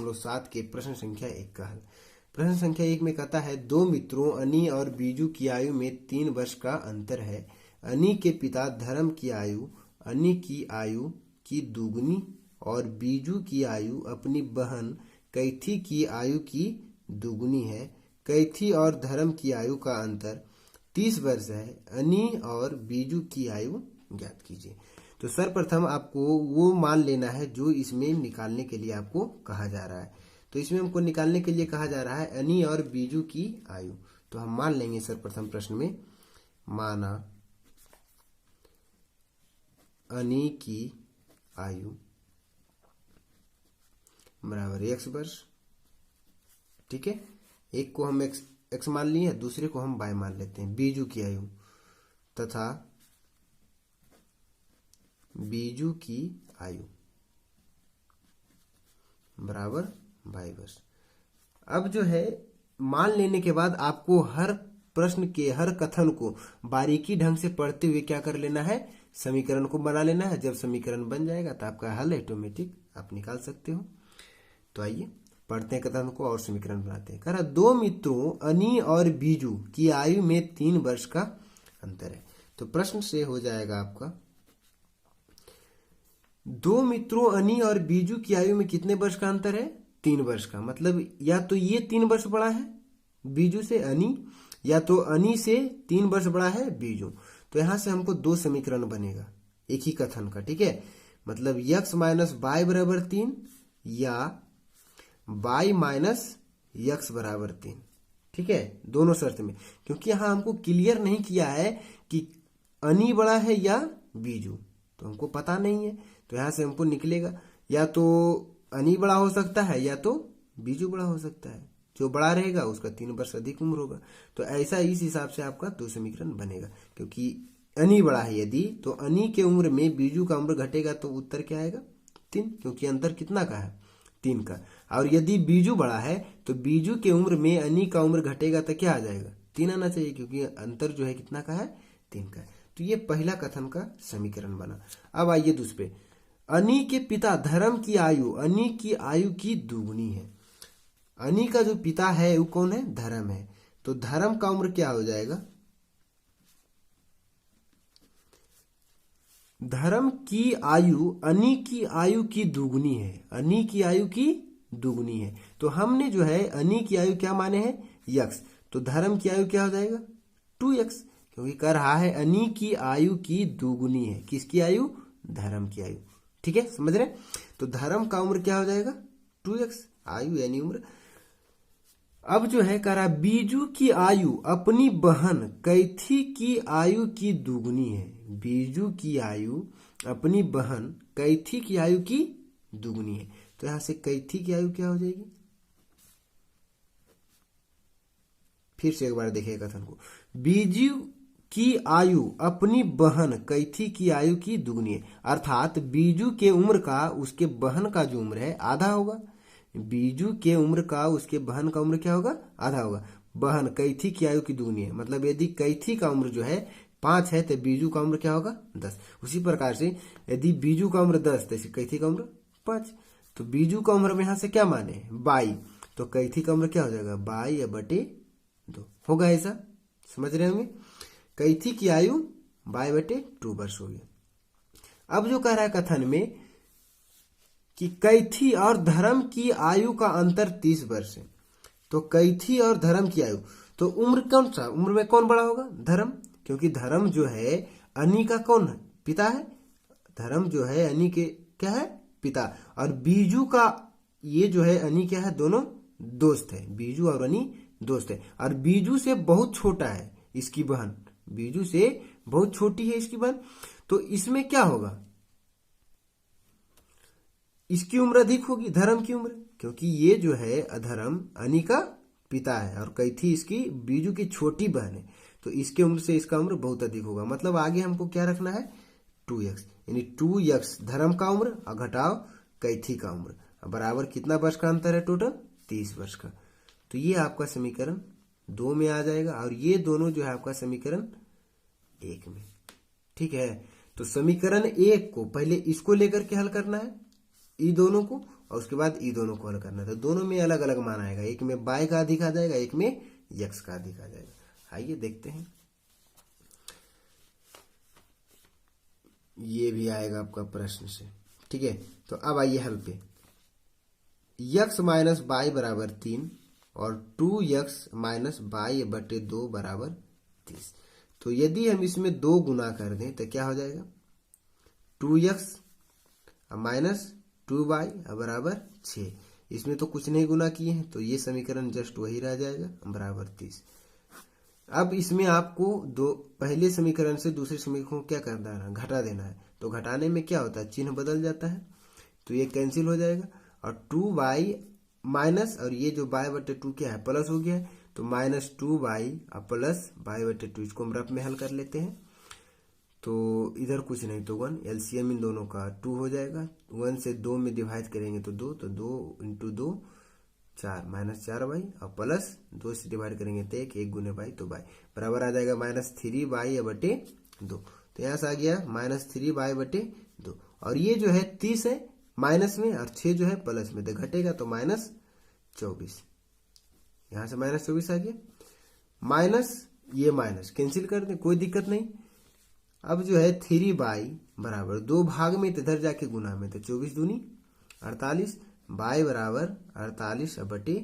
5.7 के प्रश्न संख्या 1 का हल। प्रश्न संख्या 1 में कहता है, दो मित्रों अनी और बीजू की आयु में 3 वर्ष का अंतर है। अनी के पिता धर्म की आयु अनी की आयु की दुगनी और बीजू की आयु अपनी बहन कैथी की आयु की दुगनी है। कैथी और धर्म की आयु का अंतर 30 वर्ष है। अनी और बीजू की आयु ज्ञात कीजिए। तो सर्वप्रथम आपको वो मान लेना है जो इसमें निकालने के लिए आपको कहा जा रहा है। तो इसमें हमको निकालने के लिए कहा जा रहा है अनी और बीजू की आयु। तो हम मान लेंगे सर्वप्रथम प्रश्न में, माना अनी की आयु बराबर x वर्ष। ठीक है, एक को हम x मान लिए, दूसरे को हम y मान लेते हैं। बीजू की आयु तथा बीजू की आयु बराबर y वर्ष। अब जो है मान लेने के बाद आपको हर प्रश्न के हर कथन को बारीकी ढंग से पढ़ते हुए क्या कर लेना है, समीकरण को बना लेना है। जब समीकरण बन जाएगा तो आपका हल ऑटोमेटिक आप निकाल सकते हो। तो आइए पढ़ते हैं कथन को और समीकरण बनाते हैं। कह रहा, दो मित्रों अनी और बीजू की आयु में 3 वर्ष का अंतर है। तो प्रश्न से हो जाएगा आपका, दो मित्रों अनी और बीजू की आयु में कितने वर्ष का अंतर है, 3 वर्ष का। मतलब या तो ये 3 वर्ष बड़ा है बीजू से अनी, या तो अनी से 3 वर्ष बड़ा है बीजू। तो यहां से हमको 2 समीकरण बनेगा एक ही कथन का। ठीक है, मतलब x माइनस वाई बराबर 3 या y माइनस x बराबर 3। ठीक है, दोनों शर्त में, क्योंकि यहां हमको क्लियर नहीं किया है कि अनी बड़ा है या बीजू, तो हमको पता नहीं है। तो यहां से हमको निकलेगा या तो अनी बड़ा हो सकता है या तो बीजू बड़ा हो सकता है। जो बड़ा रहेगा उसका 3 वर्ष अधिक उम्र होगा। तो ऐसा इस हिसाब से आपका 2 समीकरण बनेगा। क्योंकि अनी बड़ा है यदि, तो अनी के उम्र में बीजू का उम्र घटेगा तो उत्तर क्या आएगा, 3, क्योंकि अंतर कितना का है, 3 का। और यदि बीजू बड़ा है तो बीजू के उम्र में अनी का उम्र घटेगा तो क्या आ जाएगा, 3 आना चाहिए, क्योंकि अंतर जो है कितना का है, 3 का है। तो ये पहला कथन का समीकरण बना। अब आइए दूसरे, अनी के पिता धर्म की आयु अनी की आयु की दुगुनी है। अनी का जो पिता है वो कौन है, धर्म है। तो धर्म का उम्र क्या हो जाएगा, धर्म की आयु अनी की आयु की दुगुनी है। अनी की आयु की दुगुनी है। तो हमने जो है अनी की आयु क्या माने हैं, x। तो धर्म की आयु क्या हो जाएगा, 2x, क्योंकि कह रहा है अनी की आयु की दुगुनी है। किसकी आयु, धर्म की आयु। ठीक है, समझ रहे। तो धर्म का उम्र क्या हो जाएगा, 2x, आयु यानी उम्र। अब जो है कह रहा, बीजू की आयु अपनी बहन कैथी की आयु की दुगुनी है। बीजू की आयु अपनी बहन कैथी की आयु की दुगुनी है। तो यहां से कैथी की आयु क्या हो जाएगी, फिर से एक बार देखिए कथन को, बीजू की आयु अपनी बहन कैथी की आयु की दुगुनी है। अर्थात बीजू के उम्र का उसके बहन का जो उम्र है आधा होगा। बीजू के उम्र का उसके बहन का उम्र क्या होगा, आधा होगा। बहन कैथी की आयु की दुगुनी है, मतलब यदि कैथी का उम्र जो है 5 है तो बीजू का उम्र क्या होगा, 10। उसी प्रकार से यदि बीजू का उम्र 10 तो कैथी का उम्र 5। तो बीजू का उम्र में यहां से क्या माने, 22। तो कैथी का उम्र क्या हो जाएगा, 22/2 होगा। ऐसा समझ रहे होंगे। कैथी की आयु 22/2 वर्ष हो गया। अब जो कह रहा है कथन में कि कैथी और धर्म की आयु का अंतर 30 वर्ष है। तो कैथी और धर्म की आयु, तो उम्र कौन सा, उम्र में कौन बड़ा होगा, धर्म, क्योंकि धर्म जो है अनी का कौन है, पिता है। धर्म जो है अनी के क्या है, पिता। और बीजू का ये जो है अनी क्या है, दोनों दोस्त है। बीजू और अनी दोस्त है। और बीजू से बहुत छोटा है इसकी बहन, बीजू से बहुत छोटी है इसकी बहन। तो इसमें क्या होगा, इसकी उम्र अधिक होगी धर्म की उम्र, क्योंकि ये जो है अधर्म अनी का पिता है और कैथी इसकी बीजू की छोटी बहन है। तो इसके उम्र से इसका उम्र बहुत अधिक होगा। मतलब आगे हमको क्या रखना है, 2x, यानी 2x धर्म का उम्र और घटाओ कैथी का उम्र बराबर कितना वर्ष का अंतर है, टोटल 30 वर्ष का। तो ये आपका समीकरण 2 में आ जाएगा और ये दोनों जो है आपका समीकरण 1 में। ठीक है, तो समीकरण 1 को पहले इसको लेकर के हल करना है, ये दोनों को, और उसके बाद ये दोनों को हल करना है। तो दोनों में अलग अलग मान आएगा, एक में y का अधिक आ जाएगा, एक में x का अधिक आ जाएगा। आइए देखते हैं, ये भी आएगा आपका प्रश्न से, ठीक है। तो अब आइए हल पे, x माइनस वाई बराबर 3 और 2x माइनस वाई बटे 2 बराबर 30। तो यदि हम इसमें 2 गुना कर दें तो क्या हो जाएगा, 2x माइनस 2y बराबर 6। इसमें तो कुछ नहीं गुना किए हैं, तो ये समीकरण जस्ट वही रह जाएगा बराबर 30। अब इसमें आपको दो पहले समीकरण से दूसरे समीकरण को क्या करना है, घटा देना है। तो घटाने में क्या होता है, चिन्ह बदल जाता है, तो ये कैंसिल हो जाएगा और 2y माइनस, और ये जो y बटे 2 क्या है, प्लस हो गया है, तो माइनस 2y और प्लस y बटे 2, इसको हम रफ में हल कर लेते हैं। तो इधर कुछ नहीं तो 1, एलसीएम इन दोनों का 2 हो जाएगा। 1 से 2 में डिवाइड करेंगे तो 2, तो 2 इंटू 2 4, माइनस 4y और प्लस 2 से डिवाइड करेंगे तो 1 गुने y, तो y बराबर आ जाएगा माइनस 3y बटे 2। तो यहाँ से आ गया माइनस 3y बटे 2, और ये जो है 30 है माइनस में और 6 जो है प्लस में, तो घटेगा तो माइनस 24। यहाँ से माइनस 24 आ गया, माइनस ये माइनस कैंसिल कर दे, कोई दिक्कत नहीं। अब जो है 3y बराबर 2 भाग में, तो इधर जाके गुना में, तो 24 दूनी 48, y बराबर 48 बटे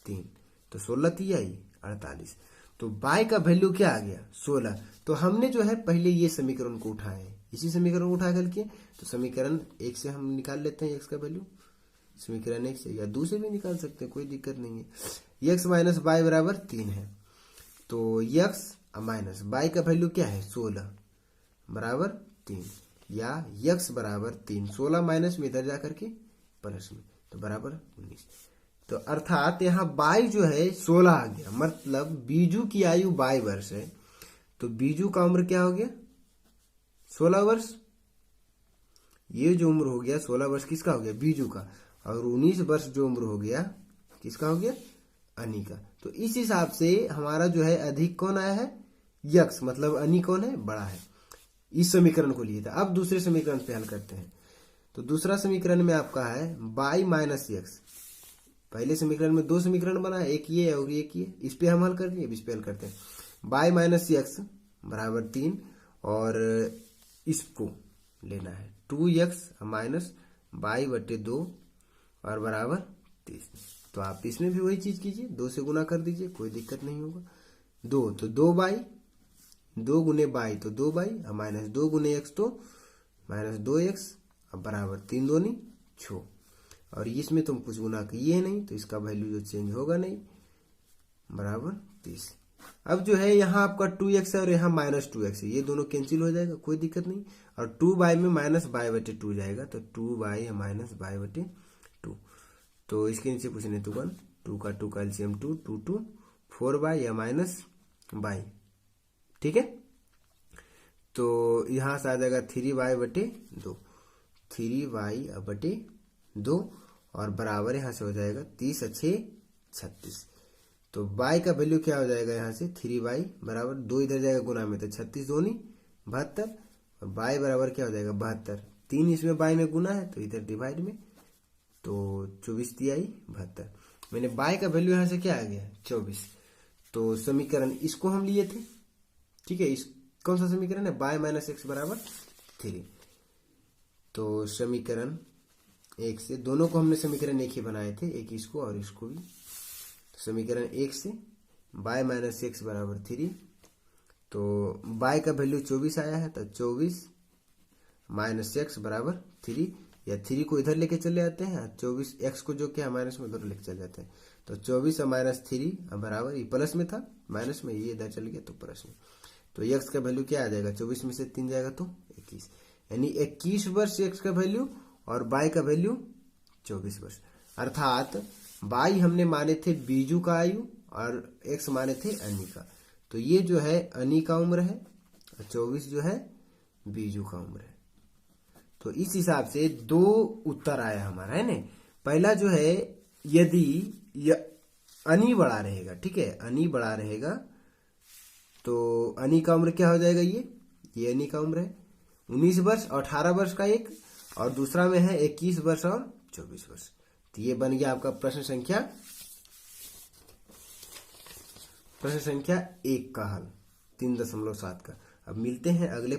3, तो 16 3 आई 48। तो y का वैल्यू क्या आ गया, 16। तो हमने जो है पहले ये समीकरण को उठाए, इसी समीकरण को उठा करके, तो समीकरण 1 से हम निकाल लेते हैं x का वैल्यू, समीकरण 1 से या 2 से भी निकाल सकते हैं, कोई दिक्कत नहीं है। x माइनस y बराबर 3 है, तो x माइनस y का वैल्यू क्या है, 16 बराबर 3, या x बराबर 3, 16 माइनस में इधर जाकर के प्लस में, तो बराबर 19। तो अर्थात यहाँ y जो है 16 आ गया, मतलब बीजू की आयु 22 वर्ष है, तो बीजू का उम्र क्या हो गया, 16 वर्ष। ये जो उम्र हो गया 16 वर्ष किसका हो गया, बीजू का, और 19 वर्ष जो उम्र हो गया किसका हो गया, अनी का। तो इस हिसाब से हमारा जो है अधिक कौन आया है, यक्स, मतलब अनी कौन है, बड़ा है। इस समीकरण को लिए था। अब दूसरे समीकरण पे हल करते हैं। तो दूसरा समीकरण में आपका है y माइनस एक्स। पहले समीकरण में 2 समीकरण बना है, एक ये और एक ये, इस पे हम हल करेंगे, इस पे हल करते हैं। y माइनस एक्स बराबर 3, और इसको लेना है 2x माइनस y बटे 2 और बराबर 30। तो आप इसमें भी वही चीज कीजिए, 2 से गुना कर दीजिए, कोई दिक्कत नहीं होगा। 2 तो 2y, 2 गुने y तो 2y, और माइनस 2 गुने x तो माइनस 2x, अब बराबर 3 दूनी 6, और इसमें तुम कुछ गुना किए नहीं, तो इसका वैल्यू जो चेंज होगा नहीं, बराबर 30। अब जो है यहाँ आपका 2x है और यहाँ माइनस 2x है, ये दोनों कैंसिल हो जाएगा, कोई दिक्कत नहीं। और 2y में माइनस y बटे 2 जाएगा, तो 2y माइनस y बटे 2। तो इसके नीचे कुछ नहीं तो 1, 2 का 2 का एलसीएम 2, 2 2 4y या माइनस y, ठीक है। तो यहाँ से आ जाएगा 3y बटे 2, 3y बटे 2, और बराबर यहाँ से हो जाएगा 30 अच्छे 36। तो y का वैल्यू क्या हो जाएगा, यहाँ से 3y बराबर 2 इधर जाएगा गुना में, तो 36 दूनी 72, और y बराबर क्या हो जाएगा 72, 3 इसमें y में गुना है तो इधर डिवाइड में, तो 24 तिहाई 72। मैंने y का वैल्यू यहाँ से क्या आ गया 24। तो समीकरण इसको हम लिए थे, ठीक है। इस कौन सा समीकरण है, y माइनस एक्स बराबर 3। तो समीकरण 1 से, दोनों को हमने समीकरण 1 ही बनाए थे, एक इसको और इसको भी। तो समीकरण 1 से y माइनस एक्स बराबर 3, तो y का वैल्यू 24 आया है, तो 24 माइनस एक्स बराबर 3, या 3 को इधर लेके चले जाते हैं, 24 x को जो क्या माइनस में उधर लेके चले जाते हैं, तो 24 और माइनस 3 बराबर, ये प्लस में था माइनस में, ये इधर चल गया तो प्लस में। तो x का वैल्यू क्या आ जाएगा, 24 में से 3 जाएगा तो 21, यानी 21 वर्ष x का वैल्यू और y का वैल्यू 24 वर्ष। अर्थात y हमने माने थे बीजू का आयु और x माने थे अनी का। तो ये जो है अनी का उम्र है और 24 जो है बीजू का उम्र है। तो इस हिसाब से 2 उत्तर आया हमारा, है ना। पहला जो है, यदि अनी बड़ा रहेगा, ठीक है, अनी बड़ा रहेगा, तो अनी का उम्र क्या हो जाएगा, ये अनी का उम्र है 19 वर्ष और 18 वर्ष का एक, और दूसरा में है 21 वर्ष और 24 वर्ष। तो ये बन गया आपका प्रश्न संख्या 1 का हल 3.7 का। अब मिलते हैं अगले